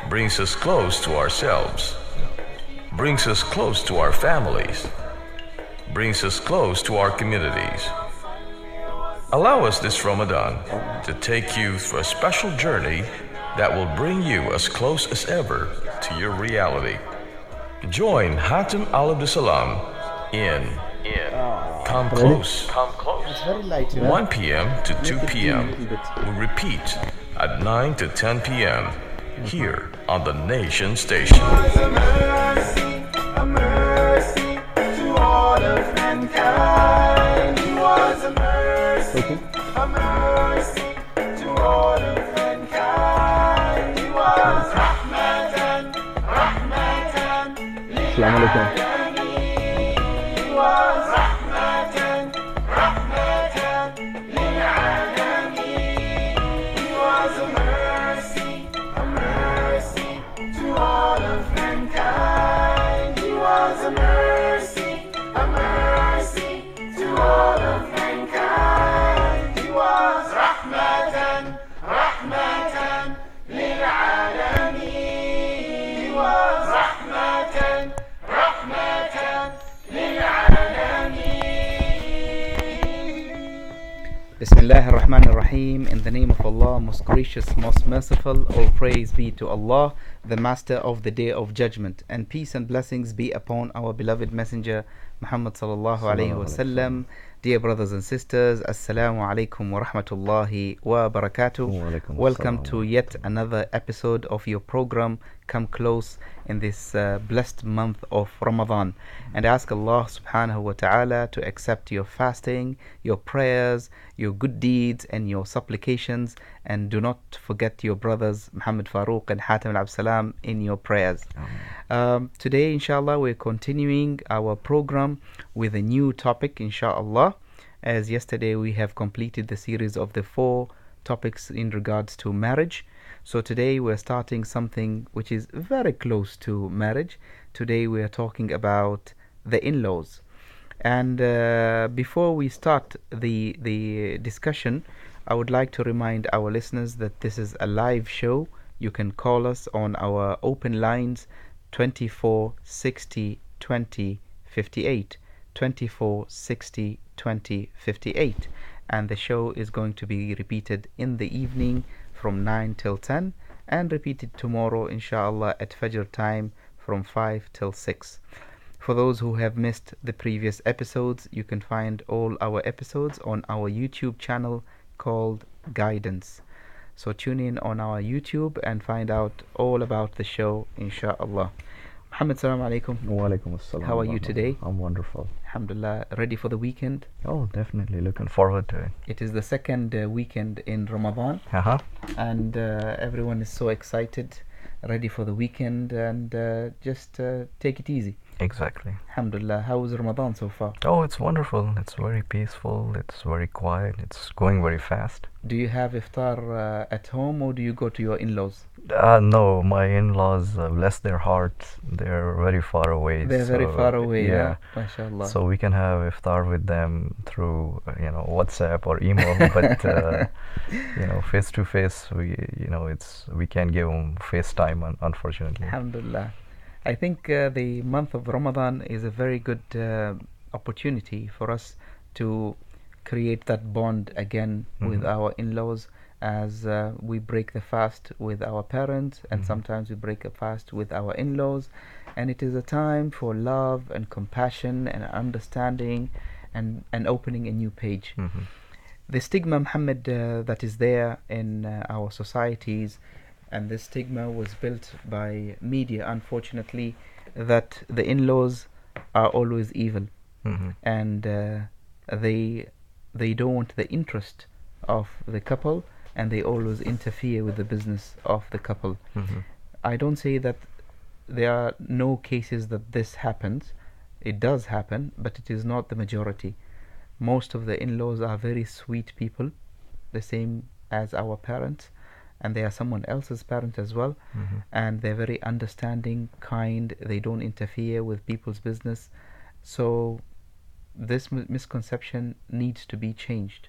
brings us close to ourselves, brings us close to our families, brings us close to our communities. Allow us this Ramadan to take you through a special journey that will bring you as close as ever to your reality. Join Hatim Al Abdissaalam in Come Close. Come Close. It's very light, 1 p.m. to 2 p.m. little bit. We repeat at 9 to 10 p.m. here on the Nation Station. A mercy to all of mankind. He was a mercy to all of mankind. He was rahmatan Assalamu alaikum. He was rahmatan lil'alamin. He was a mercy to all of mankind. He was a mercy to all of mankind. He was rahmatan lil'alamin. He was rahmatan Bismillah ar-Rahman ar-Rahim. In the name of Allah, most gracious, most merciful. All praise be to Allah, the Master of the Day of Judgment, and peace and blessings be upon our beloved Messenger Muhammad sallallahu alaihi wasallam. Dear brothers and sisters, Assalamu alaikum wa rahmatullahi wa barakatuh. Welcome to yet another episode of your program Come Close in this blessed month of Ramadan. And ask Allah subhanahu wa ta'ala to accept your fasting, your prayers, your good deeds and your supplications. And do not forget your brothers Muhammad Farooq and Hatim Al Abdissaalam in your prayers. Today inshallah we're continuing our program with a new topic inshallah. As yesterday we have completed the series of the 4 topics in regards to marriage. So today we're starting something which is very close to marriage. Today we are talking about the in-laws. And before we start the discussion, I would like to remind our listeners that this is a live show. You can call us on our open lines 24 60 20 58, 24 60 20 58, and the show is going to be repeated in the evening from 9 till 10 and repeated tomorrow inshallah at Fajr time from 5 till 6. For those who have missed the previous episodes, you can find all our episodes on our YouTube channel called Guidance. So tune in on our YouTube and find out all about the show inshallah. Muhammad, salam alaikum. Wa alaikum assalam. How are you today? I'm wonderful. Alhamdulillah. Ready for the weekend? Oh, definitely. Looking forward to it. It is the second weekend in Ramadan. And everyone is so excited, ready for the weekend, and just take it easy. Exactly. Alhamdulillah. How was Ramadan so far? Oh, it's wonderful. It's very peaceful. It's very quiet. It's going very fast. Do you have iftar at home or do you go to your in-laws? No, my in-laws, bless their hearts, they're very far away. They're very far away. Yeah. MashaAllah. So we can have iftar with them through, WhatsApp or email, but face to face, we can't give them FaceTime, unfortunately. Alhamdulillah. I think the month of Ramadan is a very good opportunity for us to create that bond again with our in-laws, as we break the fast with our parents, and sometimes we break a fast with our in-laws, and it is a time for love and compassion and understanding and opening a new page. The stigma, Muhammad, that is there in our societies, and this stigma was built by media, unfortunately, that the in-laws are always evil, and they don't want the interest of the couple, and they always interfere with the business of the couple. I don't say that there are no cases that this happens. It does happen, but it is not the majority. Most of the in-laws are very sweet people, the same as our parents, and they are someone else's parent as well, and they're very understanding, kind, they don't interfere with people's business. So this misconception needs to be changed,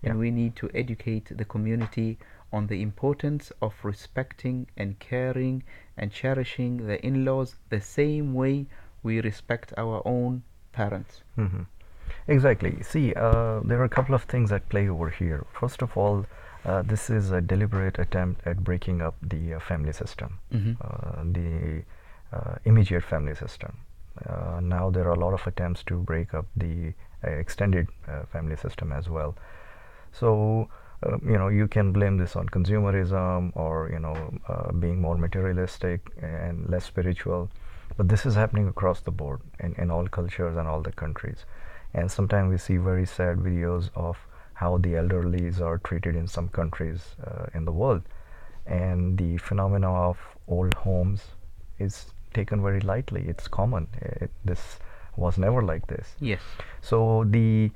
and we need to educate the community on the importance of respecting and caring and cherishing the in-laws the same way we respect our own parents. Hmm. Exactly. See, there are a couple of things at play over here. First of all, this is a deliberate attempt at breaking up the family system, the immediate family system. Now there are a lot of attempts to break up the extended family system as well. So, you can blame this on consumerism or, being more materialistic and less spiritual. But this is happening across the board in all cultures and all the countries. And sometimes we see very sad videos of how the elderlies are treated in some countries in the world. And the phenomena of old homes is taken very lightly. It's common. This was never like this. Yes. So the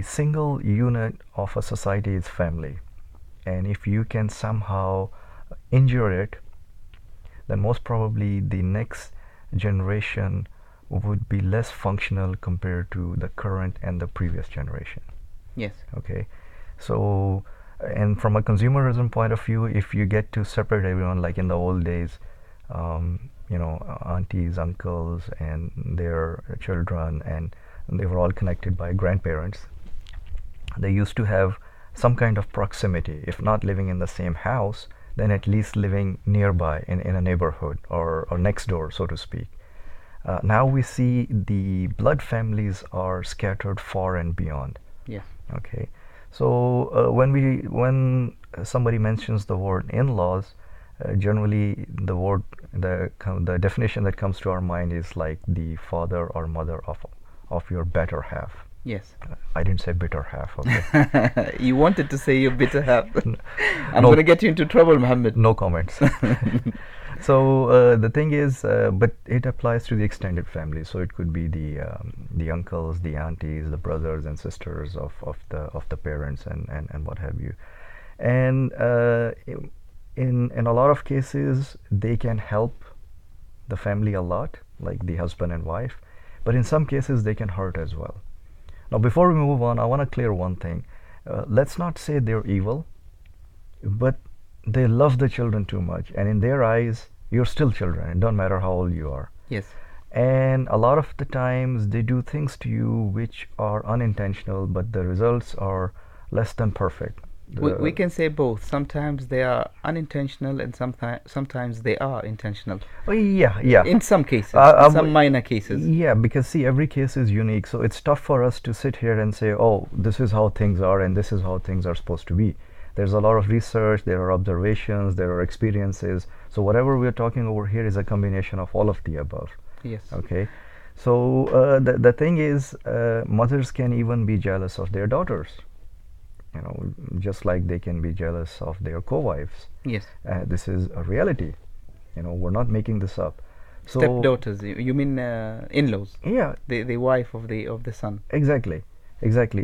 single unit of a society is family, and if you can somehow injure it, then most probably the next generation would be less functional compared to the current and the previous generation. Yes. Okay, so and from a consumerism point of view, if you get to separate everyone like in the old days, aunties, uncles, and their children, and they were all connected by grandparents. They used to have some kind of proximity, if not living in the same house, then at least living nearby in a neighborhood or next door, so to speak. Now we see the blood families are scattered far and beyond. Yes. Okay, so when somebody mentions the word in-laws, generally the definition that comes to our mind is like the father or mother of your better half. Yes. I didn't say bitter half. Okay. You wanted to say your bitter half. I'm No. going to get you into trouble, Muhammad. No comments. So the thing is, but it applies to the extended family. So it could be the uncles, the aunties, the brothers and sisters of the parents and what have you. And in a lot of cases, they can help the family a lot, like the husband and wife. But in some cases, they can hurt as well. Now, before we move on, I want to clear one thing. Let's not say they're evil, but they love the children too much. And in their eyes, you're still children. It don't matter how old you are. Yes. And a lot of the times, they do things to you which are unintentional, but the results are less than perfect. We can say both. Sometimes they are unintentional, and sometimes they are intentional. Oh, yeah. In some cases, I some minor cases. Yeah, because see, every case is unique. So it's tough for us to sit here and say, oh, this is how things are and this is how things are supposed to be. There's a lot of research, there are observations, there are experiences. So whatever we're talking over here is a combination of all of the above. Yes. Okay. So the thing is, mothers can even be jealous of their daughters. Just like they can be jealous of their co-wives. Yes. This is a reality. We're not making this up. So Stepdaughters. You mean in-laws? yeah, The wife of the son. exactly.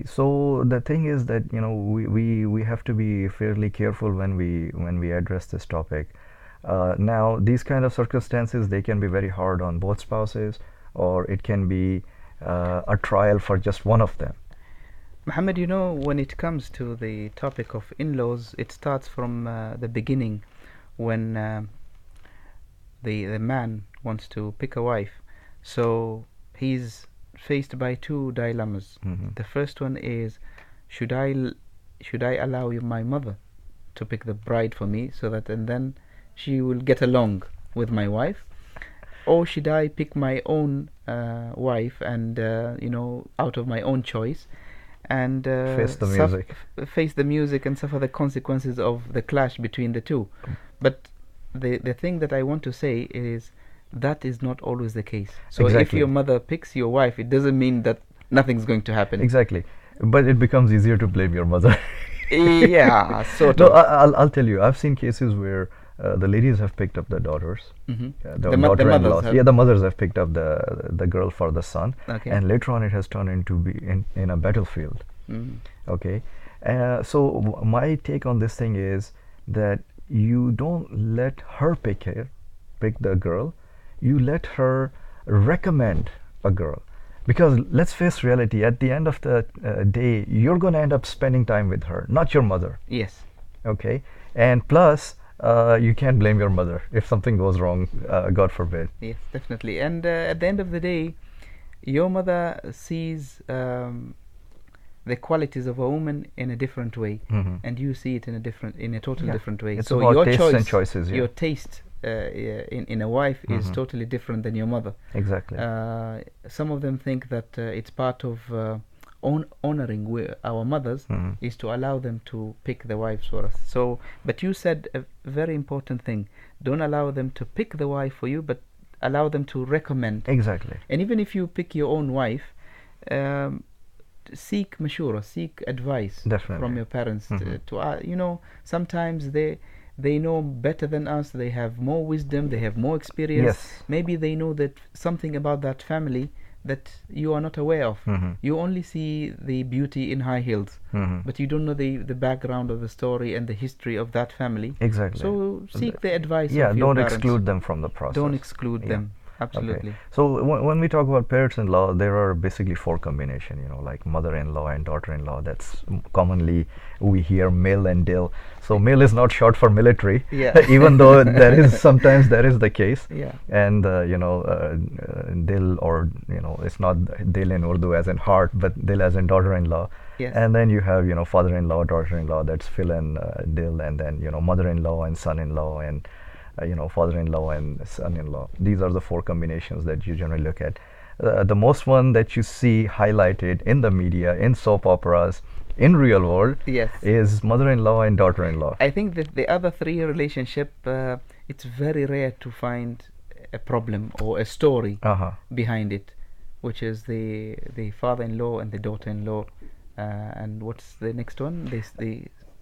So the thing is that we have to be fairly careful when we address this topic. Now these kind of circumstances, they can be very hard on both spouses, or it can be a trial for just one of them. Muhammad, when it comes to the topic of in-laws, it starts from the beginning, when the man wants to pick a wife. So he's faced by two dilemmas. Mhm. The first one is, should I allow my mother to pick the bride for me, so that and then she will get along with my wife, or should I pick my own wife and out of my own choice, and Face the music. face the music and suffer the consequences of the clash between the two. But the thing that I want to say is that is not always the case. So if Exactly. your mother picks your wife, it doesn't mean that nothing's going to happen. Exactly. But it becomes easier to blame your mother. Yeah, sort No, of. I'll tell you. I've seen cases where the ladies have picked up the daughters, Mhm. the The mothers daughter-in-laws. have- Yeah, the mothers have picked up the girl for the son, Okay. and later on it has turned into be in a battlefield. Mm. Okay, so my take on this thing is that you don't let her pick the girl. You let her recommend a girl, because let's face reality. At the end of the day, you're going to end up spending time with her, not your mother. Yes. Okay, And plus, you can't blame your mother if something goes wrong, God forbid. Yes, definitely. And at the end of the day, your mother sees the qualities of a woman in a different way, Mhm. and you see it in a total Yeah. different way. It's So about your tastes choice, and choices, yeah. your taste in a wife is Mhm. totally different than your mother. Exactly. Some of them think that it's part of honoring our mothers Mhm. is to allow them to pick the wives for us. So, but you said a very important thing: don't allow them to pick the wife for you, but allow them to recommend. Exactly. And even if you pick your own wife, um, seek mashura, seek advice Definitely. from your parents. Mhm. You know, sometimes they know better than us. They have more wisdom. They have more experience. Yes. Maybe they know that something about that family that you are not aware of. Mhm. You only see the beauty in high heels, Mhm. but you don't know the background of the story and the history of that family. Exactly. So seek the advice Yeah, of your don't parents. exclude them from the process. Don't exclude Yeah. them. Absolutely. Okay. So when we talk about parents-in-law, there are basically four combination. You know, like mother-in-law and daughter-in-law. That's commonly we hear mil and dil. So mil is not short for military. Yeah. Even though that is sometimes that is the case. Yeah. And dil, or it's not dil in Urdu as in heart, but dil as in daughter-in-law. Yes. And then you have father-in-law, daughter-in-law. That's fil and dil, and then mother-in-law and son-in-law, and father-in-law and son-in-law. These are the four combinations that you generally look at. The most one that you see highlighted in the media, in soap operas, in real world, Yes. is mother-in-law and daughter-in-law. I think that the other three relationship, it's very rare to find a problem or a story Uh-huh. behind it, which is the father-in-law and the daughter-in-law, and what's the next one?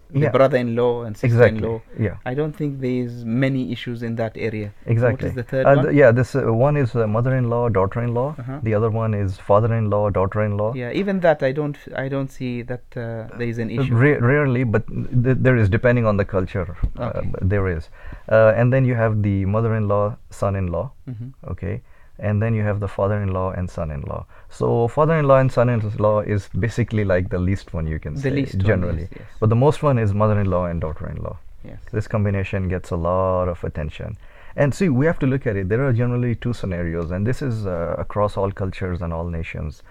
The Yeah. brother-in-law and Exactly. sister-in-law. Yeah. I don't think there's many issues in that area. Exactly. What is the third one? Yeah, this one is mother-in-law, daughter-in-law. Uh-huh. The other one is father-in-law, daughter-in-law. Yeah, even that I don't see that there is an issue. Rarely, but there is, depending on the culture. Okay. There is, and then you have the mother-in-law, son-in-law. Mhm. Okay, and then you have the father-in-law and son-in-law. So father-in-law and son-in-law is basically like the least one, you can The say, least one, generally. yes, yes. But the most one is mother-in-law and daughter-in-law. Yes. This combination gets a lot of attention. And see, we have to look at it. There are generally two scenarios, and this is across all cultures and all nations.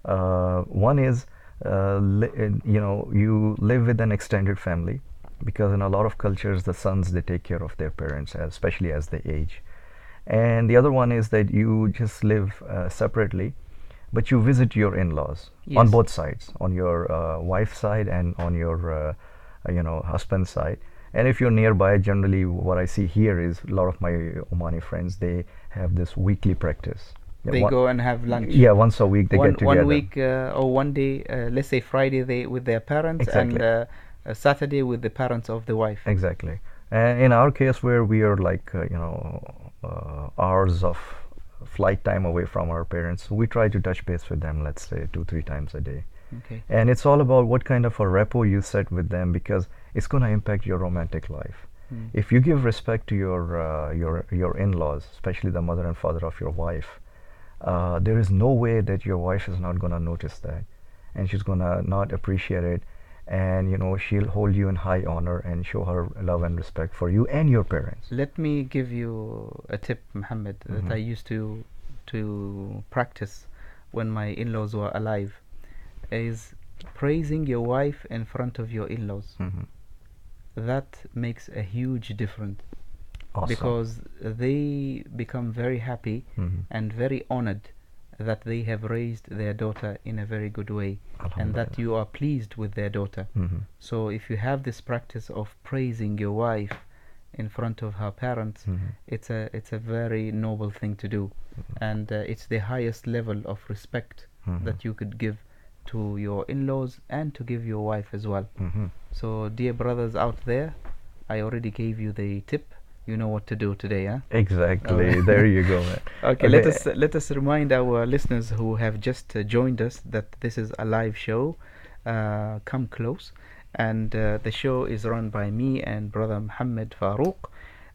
One is, you live with an extended family, because in a lot of cultures, the sons, they take care of their parents, especially as they age. And the other one is that you just live separately, but you visit your in-laws on Yes. both sides, on your wife's side and on your husband's side. And if you're nearby, generally what I see here is a lot of my Omani friends, they have this weekly practice. They go and have lunch. Yeah, once a week they get together. 1 week or 1 day, let's say Friday they with their parents, Exactly. and Saturday with the parents of the wife. Exactly. And in our case, where we are like hours of flight time away from our parents, we try to touch base with them, let's say 2-3 times a day. Okay. And it's all about what kind of a rapport you set with them, because it's going to impact your romantic life. Mm. If you give respect to your in-laws, especially the mother and father of your wife, there is no way that your wife is not going to notice that, and she's going to not appreciate it, and she'll hold you in high honor and show her love and respect for you and your parents. Let me give you a tip, Muhammad, that I used to practice when my in-laws were alive, is praising your wife in front of your in-laws. Mhm. That makes a huge difference, Awesome. because they become very happy Mhm. and very honored that they have raised their daughter in a very good way, and that Alhamdulillah. you are pleased with their daughter. Mhm. So if you have this practice of praising your wife in front of her parents, Mhm. it's a very noble thing to do, and it's the highest level of respect Mhm. that you could give to your in-laws and to give your wife as well. Mhm. So dear brothers out there, I already gave you the tip. You know what to do today, huh? Exactly. There you go, man. Okay, let us remind our listeners who have just joined us that this is a live show. Come close, and the show is run by me and brother Muhammad Farooq.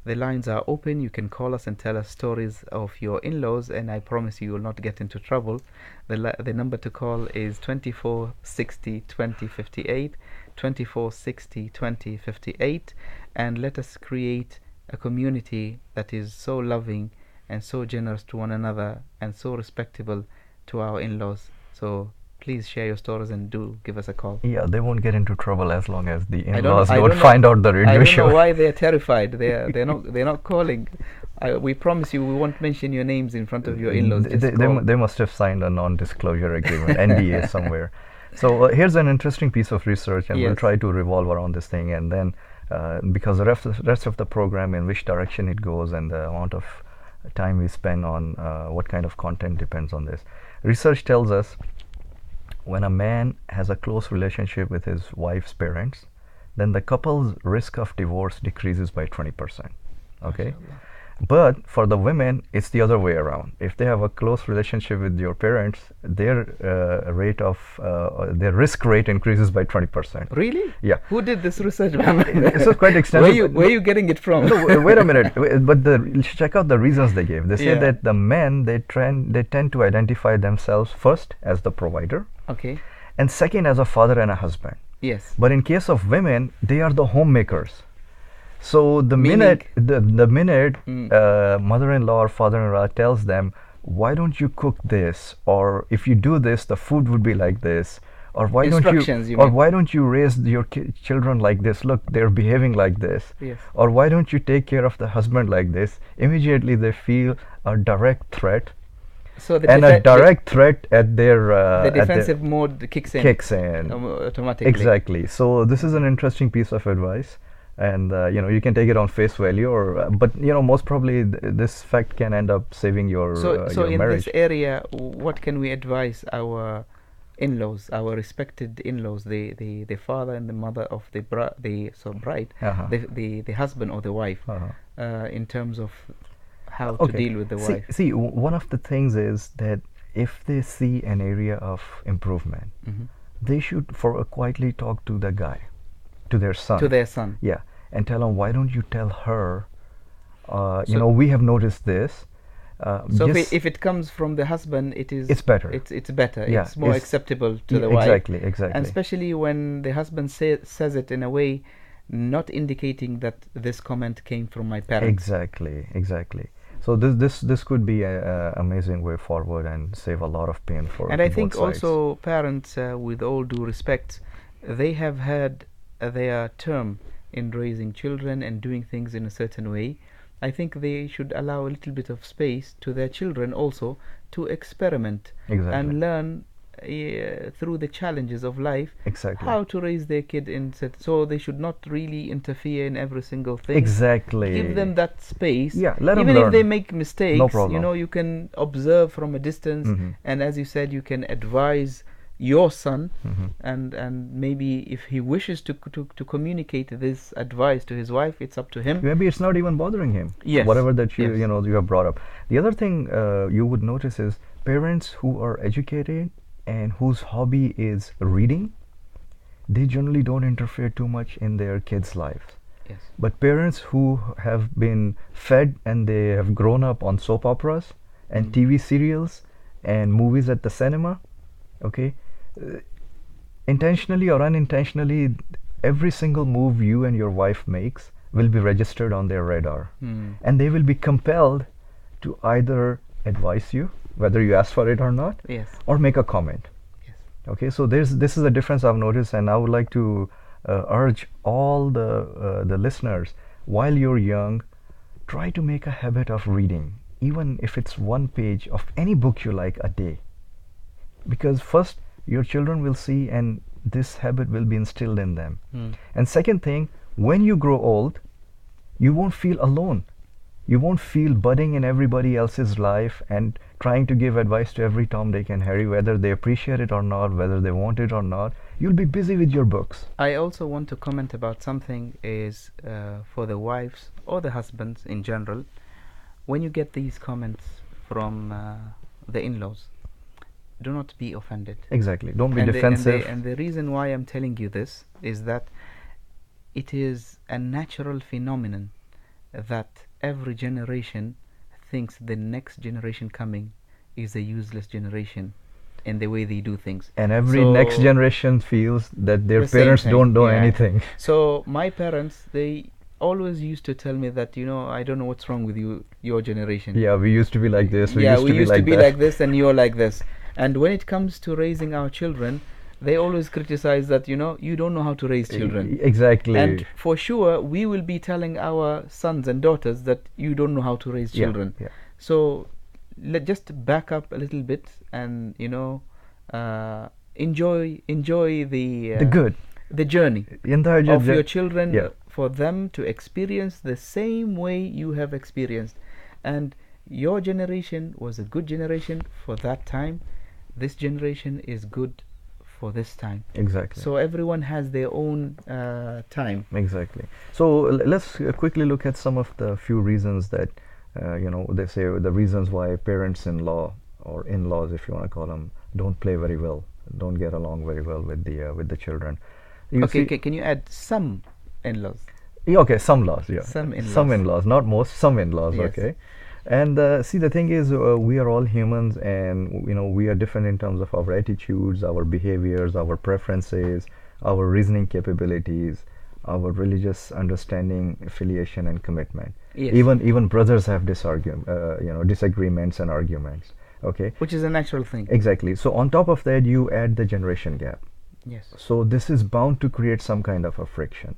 The lines are open. You can call us and tell us stories of your in-laws, and I promise you will not get into trouble. The number to call is 2460 2058, 2460 2058, and let us create a community that is so loving and so generous to one another and so respectable to our in-laws. So please share your stories and do give us a call. Yeah, they won't get into trouble as long as the I in-laws I don't know- find out the radio I don't show. know why they're terrified. They're not calling. We promise you we won't mention your names in front of your in-laws. Just call. They must have signed a non-disclosure agreement, NDA somewhere. So here's an interesting piece of research, and we'll Yes. try to revolve around this thing, and then because the rest of the program, in which direction it goes, and the amount of time we spend on what kind of content depends on this. Research tells us when a man has a close relationship with his wife's parents, then the couple's risk of divorce decreases by 20%. Okay. But for the women, it's the other way around. If they have a close relationship with your parents, their their risk rate increases by 20%. Really? Yeah. Who did this research, man? This is quite extensive. Where you getting it from? No, wait a minute. But check out the reasons they gave. They say Yeah. that the men they tend to identify themselves first as the provider, Okay. and second as a father and a husband. Yes. But in case of women, they are the homemakers. So the Meaning- minute Mm. mother-in-law or father-in-law tells them, why don't you cook this, or if you do this, the food would be like this, or why don't Instructions, you or mean. why don't you raise your children like this? Look, they're behaving like this. Yes. Or why don't you take care of the husband like this? Immediately they feel a direct threat, So the and a direct threat at their the at their- defensive mode kicks in. kicks in. Automatically. Exactly. So this is an interesting piece of advice, and you can take it on face value, or but most probably this fact can end up saving your So your in marriage. this area, what can we advise our in-laws, our respected in-laws, the father and the mother of the bride, Uh-huh. the husband or the wife, Uh-huh. in terms of how to deal with the wife? See, one of the things is that if they see an area of improvement, Mhm. they should quietly talk to the guy, to their son. To their son. Yeah, and tell him, why don't you tell her? So- We have noticed this. So just- if it comes from the husband, It's better. It's better. Yeah, it's more it's- acceptable to Yeah, the wife. exactly. And especially when the husband says it in a way not indicating that this comment came from my parents. Exactly. So this could be a amazing way forward and save a lot of pain for And I both think sides. also parents, with all due respect, they have had their term in raising children and doing things in a certain way. I think they should allow a little bit of space to their children also to experiment Exactly. and learn through the challenges of life Exactly. how to raise their kid so they should not really interfere in every single thing. Exactly. Give them that space. Yeah, let 'em even if learn. they make mistakes, No problem. you can observe from a distance, Mhm. and as you said, you can advise your son, Mhm. and maybe if he wishes to communicate this advice to his wife, it's up to him. Maybe it's not even bothering him. Yes. Whatever that Yes. you have brought up. The other thing you would notice is parents who are educated and whose hobby is reading, they generally don't interfere too much in their kids' lives. Yes. But parents who have been fed and they have grown up on soap operas and Mm. TV serials and movies at the cinema, okay, intentionally or unintentionally, every single move you and your wife makes will be registered on their radar, and they will be compelled to either advise you, whether you ask for it or not, Yes. or make a comment. Yes. Okay, so this is a difference I've noticed, and I would like to urge all the listeners, while you're young, try to make a habit of reading, even if it's one page of any book you like a day, because first your children will see, and this habit will be instilled in them. And second thing, when you grow old, you won't feel alone. You won't feel budding in everybody else's life and trying to give advice to every Tom, Dick and Harry, whether they appreciate it or not, whether they want it or not. You'll be busy with your books. I also want to comment about something is for the wives or the husbands in general. When you get these comments from the in-laws, do not be offended. Exactly. Don't be And defensive. and the reason why I'm telling you this is that it is a natural phenomenon that every generation thinks the next generation coming is a useless generation in the way they do things. And every So- next generation feels that their The same parents thing, don't know yeah. anything. So my parents, they always used to tell me that, I don't know what's wrong with you, your generation. Yeah, we used to be like this. We Yeah, used we to be used like to be that. like this, and you're like this. And when it comes to raising our children, they always criticize that, you don't know how to raise children. Exactly. And for sure, we will be telling our sons and daughters that you don't know how to raise Yeah, children. yeah. So let's just back up a little bit and, enjoy The good. the journey Entire of your children, Yeah. for them to experience the same way you have experienced. And your generation was a good generation for that time. This generation is good for this time. Exactly. So everyone has their own time. Exactly. So let's quickly look at some of the few reasons that they say the reasons why parents-in-law or in-laws, if you want to call them, don't play very well, don't get along very well with the children. You Okay, see- can you add some in-laws? Yeah, okay, some laws, yeah. Some in-laws. Some in-laws, not most, some in-laws, Yes. okay. And see, the thing is, we are all humans, and we are different in terms of our attitudes, our behaviors, our preferences, our reasoning capabilities, our religious understanding, affiliation, and commitment. Yes. Even brothers have disagreements and arguments. Okay. Which is a natural thing. Exactly. So on top of that, you add the generation gap. Yes. So this is bound to create some kind of a friction.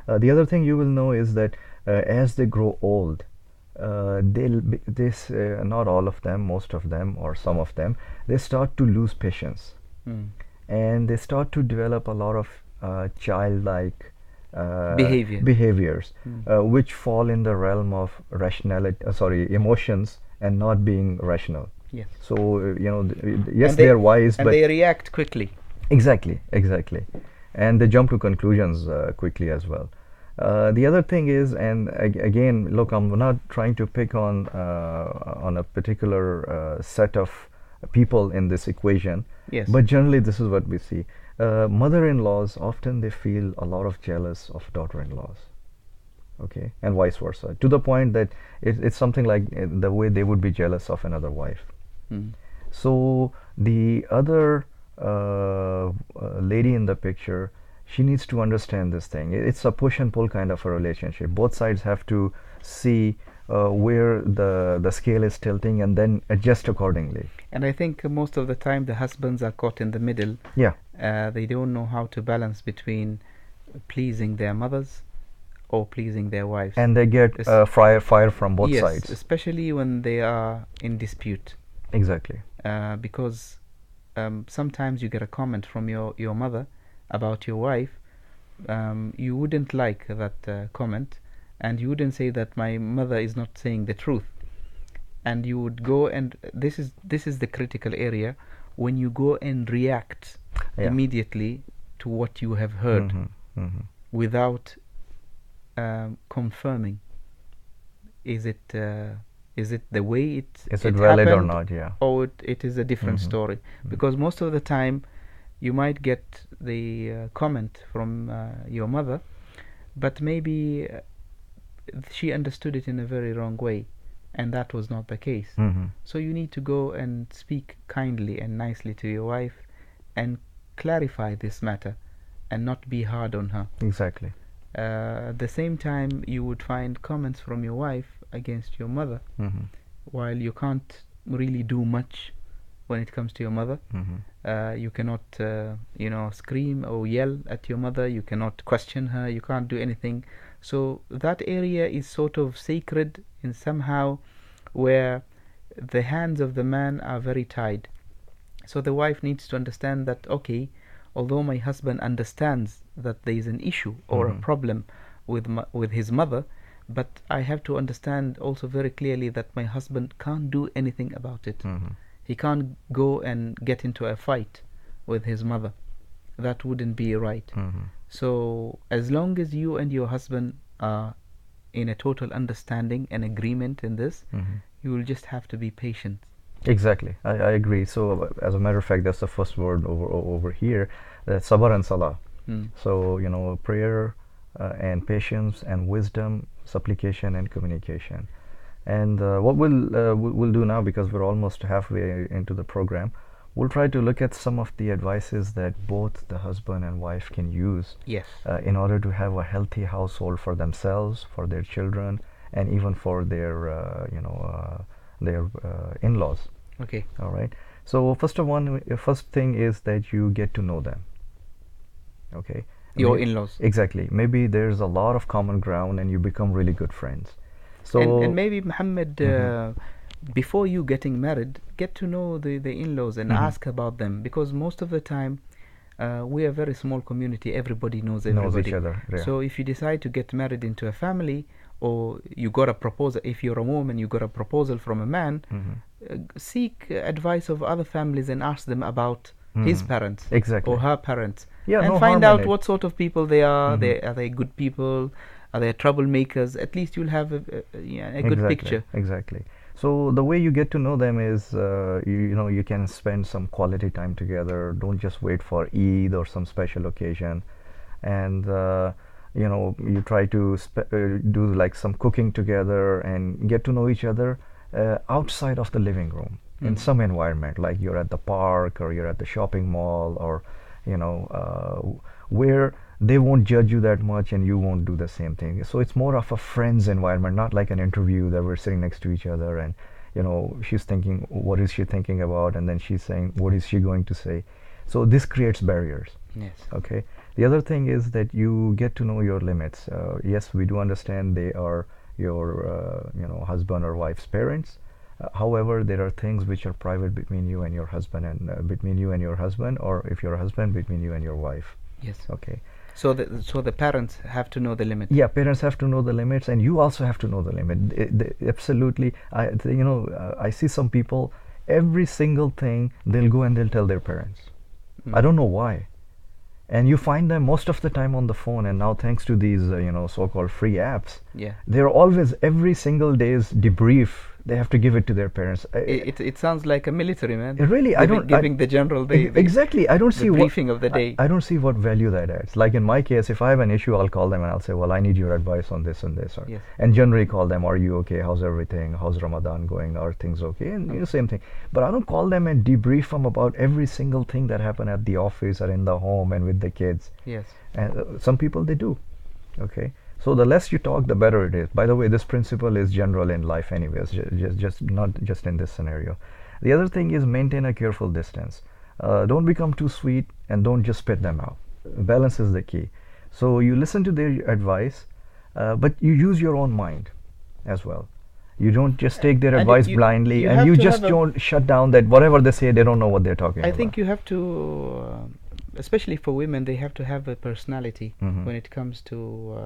The other thing you will know is that as they grow old, not all of them, most of them, or some of them, they start to lose patience, and they start to develop a lot of childlike behaviors, which fall in the realm of emotions and not being rational. Yes. So yes, And they are wise, and but they react quickly. Exactly, and they jump to conclusions quickly as well. The other thing is, and again, look, I'm not trying to pick on a particular set of people in this equation, Yes. but generally this is what we see. Mother-in-laws often they feel a lot of jealous of daughter-in-laws, okay, and vice versa, to the point that it's something like the way they would be jealous of another wife. So the other lady in the picture, she needs to understand this thing. It's a push and pull kind of a relationship. Both sides have to see where the scale is tilting and then adjust accordingly. And I think most of the time the husbands are caught in the middle. Yeah, They don't know how to balance between pleasing their mothers or pleasing their wives. and they get fire from both yes, sides. especially when they are in dispute. Exactly. Because sometimes you get a comment from your mother about your wife. You wouldn't like that comment, and you wouldn't say that my mother is not saying the truth. And you would go, and this is the critical area, when you go and react Yeah. immediately to what you have heard without confirming. Is it the way Is it it valid or happened, not? Yeah. or it is a different story? Because most of the time you might get the comment from your mother, but maybe she understood it in a very wrong way, and that was not the case. So you need to go and speak kindly and nicely to your wife and clarify this matter and not be hard on her. Exactly. At the same time, you would find comments from your wife against your mother, while you can't really do much when it comes to your mother. You cannot scream or yell at your mother. You cannot question her. You can't do anything. So that area is sort of sacred in somehow, where the hands of the man are very tied. So the wife needs to understand that, okay, although my husband understands that there is an issue or a problem with his mother, but I have to understand also very clearly that my husband can't do anything about it. He can't go and get into a fight with his mother. That wouldn't be right. So as long as you and your husband are in a total understanding and agreement in this, you will just have to be patient. Exactly. I agree. So as a matter of fact, that's the first word over here. That's sabr and salah. So prayer and patience and wisdom, supplication and communication. And what we'll do now, because we're almost halfway into the program, we'll try to look at some of the advices that both the husband and wife can use Yes. in order to have a healthy household for themselves, for their children, and even for their in-laws. Okay. All right. So first thing is that you get to know them. Okay. Your in-laws. Exactly. Maybe there's a lot of common ground, and you become really good friends. So And maybe Muhammad, before you getting married, get to know the in-laws and ask about them, because most of the time we are a very small community. Everybody knows everybody. knows each other. Yeah. So if you decide to get married into a family, or you got a proposal, if you're a woman, you got a proposal from a man, seek advice of other families and ask them about his parents Exactly. or her parents, Yeah, and no find harm in out it. what sort of people they are. Are they good people? Are they troublemakers? At least you'll have a good Exactly, picture. Exactly. So the way you get to know them is, you can spend some quality time together. Don't just wait for Eid or some special occasion, and you try to do like some cooking together and get to know each other outside of the living room in some environment, like you're at the park or you're at the shopping mall, or where they won't judge you that much and you won't do the same thing. So it's more of a friends environment, not like an interview that we're sitting next to each other and she's thinking, what is she thinking about, and then she's saying, what is she going to say. So this creates barriers. Yes. Okay. The other thing is that you get to know your limits. Yes, we do understand they are your husband or wife's parents. However, there are things which are private between you and your husband, and between you and your husband, or if you're a husband, between you and your wife. Yes. Okay. So the parents have to know the limit. Yeah, parents have to know the limits, and you also have to know the limit. Absolutely. I see some people, every single thing they'll go and they'll tell their parents. I don't know why. And you find them most of the time on the phone, and now thanks to these so-called free apps, Yeah. they're always, every single day's debrief, they have to give it to their parents. It sounds like a military, man. Really, giving the general exactly. I don't see the what briefing of the day. I don't see what value that adds. Like in my case, if I have an issue, I'll call them and I'll say, well, I need your advice on this and this, Yes. and generally call them, are you okay? How's everything? How's Ramadan going? Are things okay? And same thing. But I don't call them and debrief them about every single thing that happened at the office or in the home and with the kids. Yes. And some people, they do. Okay. So the less you talk, the better it is. By the way, this principle is general in life anyways, just not just in this scenario. The other thing is maintain a careful distance. Don't become too sweet, and don't just spit them out. Balance is the key. So you listen to their advice, but you use your own mind as well. You don't just take their And advice you blindly, have and you to just have a- don't shut down that whatever they say, they don't know what they're talking I about. think you have to, especially for women, they have to have a personality when it comes to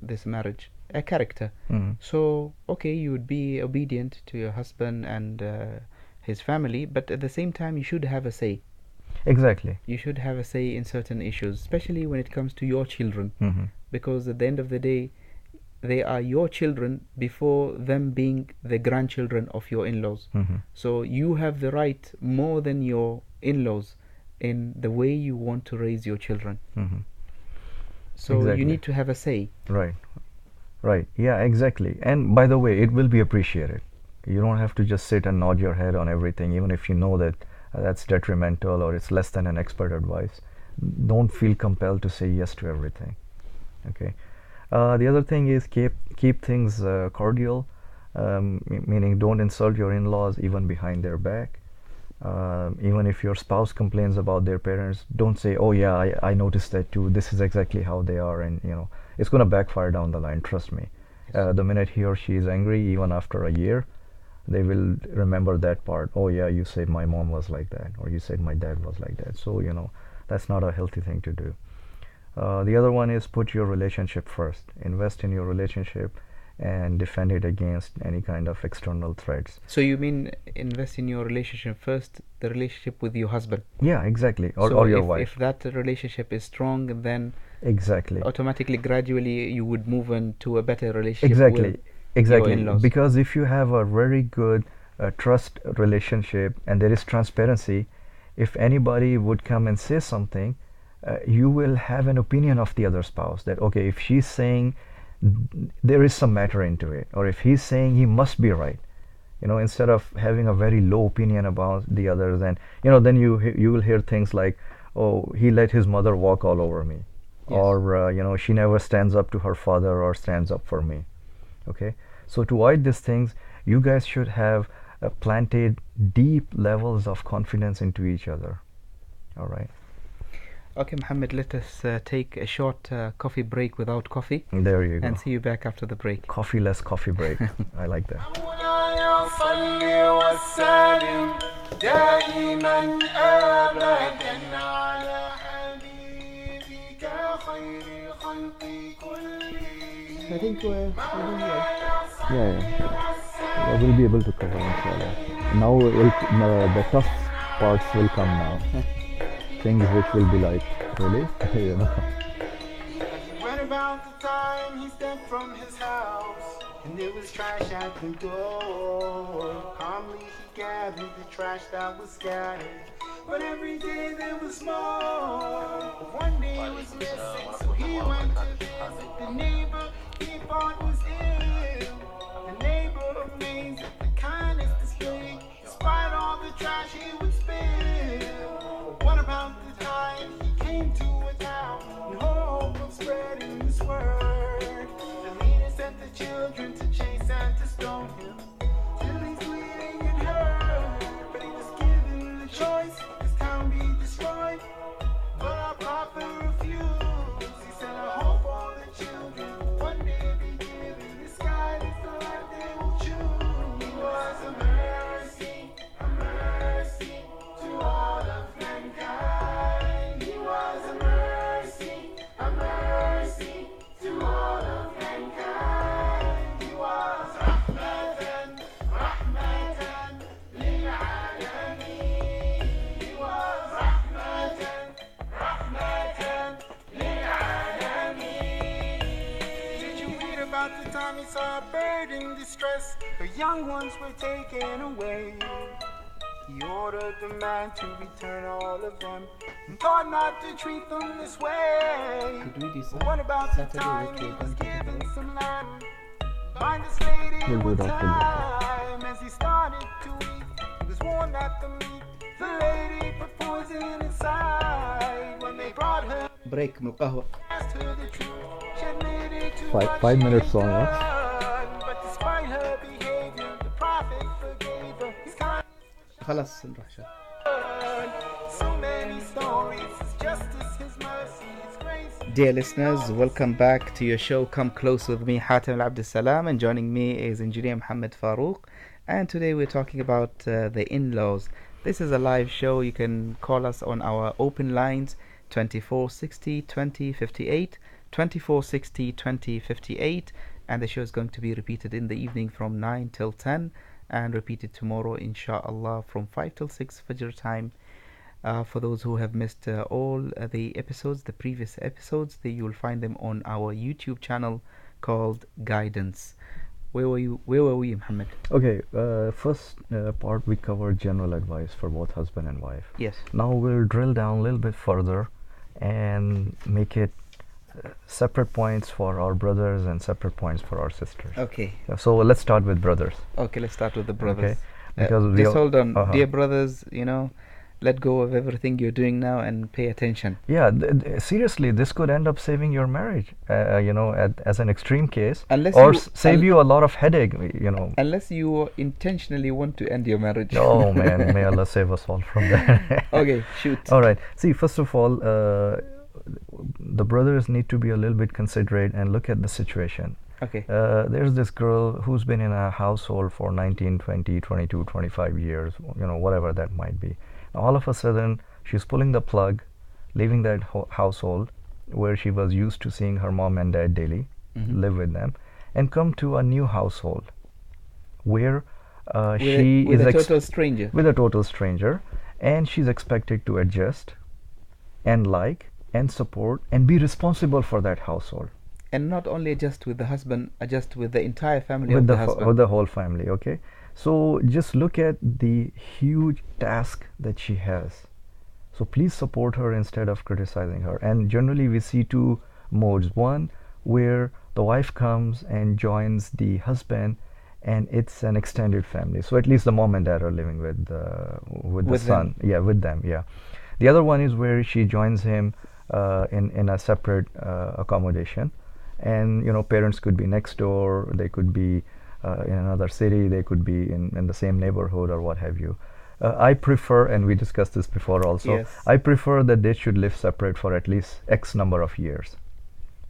this marriage, a character. So, okay, you would be obedient to your husband and his family, but at the same time, you should have a say. Exactly. You should have a say in certain issues, especially when it comes to your children, because at the end of the day, they are your children before them being the grandchildren of your in-laws. So you have the right more than your in-laws in the way you want to raise your children. So Exactly. you need to have a say. Right. Yeah, exactly. And by the way, it will be appreciated. You don't have to just sit and nod your head on everything, even if you know that that's detrimental or it's less than an expert advice. Don't feel compelled to say yes to everything. Okay. The other thing is keep things cordial, meaning don't insult your in-laws even behind their back. Even if your spouse complains about their parents, don't say, oh yeah, I noticed that too, this is exactly how they are, and it's going to backfire down the line, trust me. The minute he or she is angry, even after a year, they will remember that part. Oh yeah, you said my mom was like that, or you said my dad was like that. So that's not a healthy thing to do. The other one is put your relationship first. Invest in your relationship and defend it against any kind of external threats. So you mean invest in your relationship first, the relationship with your husband? Yeah, exactly. Or your wife. If that relationship is strong, then exactly, automatically, gradually, you would move into a better relationship. Exactly. With your in-laws. Because if you have a very good trust relationship and there is transparency, if anybody would come and say something, you will have an opinion of the other spouse that, okay, if she's saying there is some matter into it, or if he's saying he must be right, instead of having a very low opinion about the others. And then you will hear things like, oh, he let his mother walk all over me. Yes. Or she never stands up to her father or stands up for me. Okay, so to avoid these things, you guys should have planted deep levels of confidence into each other. All right. Okay, Muhammad, let us take a short coffee break without coffee, There you go. and see you back after the break. Coffee-less coffee break. I like that. مولاي صل وسلم دائما ابدا على حبيبك خير الخلق كلهم. I think we're doing well. Yeah. We'll be able to cover, inshallah. Now the tough parts will come now. Things which will be like, really? When about the time he stepped from his house and there was trash at the door, calmly he gathered the trash that was scattered. But every day there was more. One day it was missing, so he went to visit the neighbor he thought was ill. The neighbor amazed at the kindness displayed, despite all the trash he would spill. What about the time he came to a town in hope of spreading this word? The leader sent the children to chase and to stone him till he's bleeding and hurt. But he was given the choice, his town be destroyed. But our prophet refused. He said, I hope all the children one day be given this guidance, the life they will choose. He was a mercy to all of mankind. He was a mercy to all of mankind. He was rahmatan lil alamin. He was rahmatan lil alamin. Did you read about the time he saw a bird in distress? Her young ones were taken away. He ordered the man to return all of them and thought not to treat them this way. But what about the time he was given some land by this lady one time? As he started to eat, he was warned that the meat, the lady put poison inside. When they brought her, Break من القهوة. asked her the truth, she admitted to Five- what 5 she minutes had song, huh? done. But despite her behavior, the prophet forgave her. His kind خلاص نروح شوي. so many stories, his justice, his mercy, his grace. Dear listeners, welcome back to your show Come Close with me, Hatim Al Abdissaalam, and joining me is Engineer Muhammad Farooq. And today we're talking about the in-laws. This is a live show. You can call us on our open lines 2460 2058, 2460 2058, and the show is going to be repeated in the evening from 9 till 10 and repeated tomorrow inshallah from 5 till 6 Fajr time. For those who have missed all the episodes, the previous episodes, you will find them on our YouTube channel called Guidance. Where were we, Muhammad? Okay, first part we covered general advice for both husband and wife. Yes. Now we'll drill down a little bit further and make it separate points for our brothers and separate points for our sisters. Okay. So let's start with brothers. Okay, let's start with the brothers. Okay, because we just all- hold on. Uh-huh. Dear brothers, let go of everything you're doing now and pay attention. Yeah, seriously, this could end up saving your marriage, as an extreme case, Unless or you- save you a lot of headache, Unless you intentionally want to end your marriage. Oh man, may Allah save us all from that. Okay, shoot. All right. See, first of all, the brothers need to be a little bit considerate and look at the situation. Okay. There's this girl who's been in a household for 19, 20, 22, 25 years, whatever that might be. All of a sudden, she's pulling the plug, leaving that household where she was used to seeing her mom and dad daily, Mhm. live with them, and come to a new household where With she with is a total stranger. with a total stranger, and she's expected to adjust and like and support and be responsible for that household And not only just with the husband, just with the entire family with of the the husband. with the whole family. Okay, so just look at the huge task that she has. So please support her instead of criticizing her. And generally we see two modes: one where the wife comes and joins the husband and it's an extended family. So at least the mom and dad are living with the With son. them. Yeah, with them. Yeah. The other one is where she joins him in a separate accommodation, and parents could be next door. They could be in another city. They could be in the same neighborhood or what have you. I prefer, and we discussed this before also. Yes. I prefer that they should live separate for at least X number of years.